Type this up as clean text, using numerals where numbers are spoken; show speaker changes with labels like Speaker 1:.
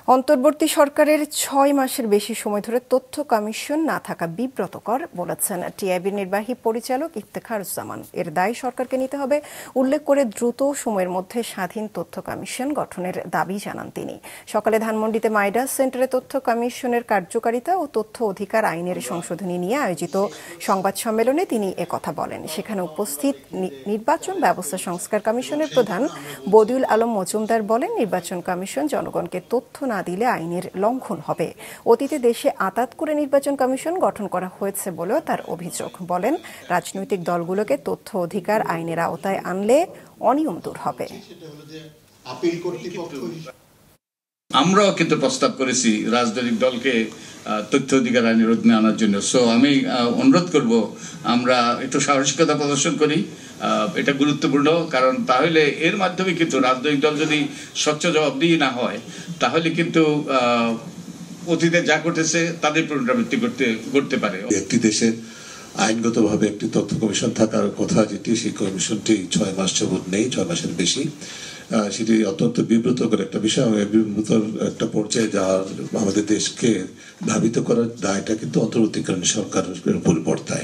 Speaker 1: অন্তর্বর্তী সরকারের ৬ মাসের বেশি সময় ধরে তথ্য কমিশন না থাকা বিব্রতকর বলেছেন টিআইবির নির্বাহী পরিচালক ইফতেখারুজ্জামান। এর দায় সরকারকে নিতে হবে উল্লেখ করে দ্রুত সময়ের মধ্যে স্বাধীন তথ্য কমিশন গঠনের দাবি জানান তিনি। সকালে ধানমন্ডিতে মাইডাস সেন্টারে তথ্য কমিশনের কার্যকারিতা ও তথ্য অধিকার আইনের সংশোধনী নিয়ে আয়োজিত সংবাদ সম্মেলনে তিনি একথা বলেন। সেখানে উপস্থিত নির্বাচন ব্যবস্থা সংস্কার কমিশনের প্রধান বদিউল আলম মজুমদার বলেন, নির্বাচন কমিশন জনগণকে তথ্য না দিলে আইনের লঙ্ঘন হবে। অতীতে দেশে আতাত করে নির্বাচন কমিশন গঠন করা হয়েছে বলেও তার অভিযোগ। বলেন, রাজনৈতিক দলগুলোকে তথ্য অধিকার আইনের আওতায় আনলে অনিয়ম দূর হবে।
Speaker 2: আমরাও কিন্তু প্রস্তাব করেছি রাজনৈতিক দলকে তথ্য অধিকার আইনের অধীনে আনার জন্য। সো আমি অনুরোধ করব আমরা একটু সাহসিকতা প্রদর্শন করি। এটা গুরুত্বপূর্ণ, কারণ তাহলে এর মাধ্যমে কিন্তু রাজনৈতিক দল যদি স্বচ্ছ জবাবদিহি না হয়, তাহলে কিন্তু অতীতে যা ঘটেছে তাদের পুনরাবৃত্তি করতে পারে।
Speaker 3: একটি দেশে আইনগতভাবে একটি তথ্য কমিশন থাকার কথা, যেটি সেই কমিশনটি ৬ মাস যাবৎ নেই, ৬ মাসের বেশি। সেটি অত্যন্ত বিব্রতকর একটা বিষয়। বিব্রতর একটা পর্যায়ে যাওয়ার আমাদের দেশকে ধাবিত করার দায়টা কিন্তু অন্তর্বর্তীকালীন সরকারের উপর বর্তায়।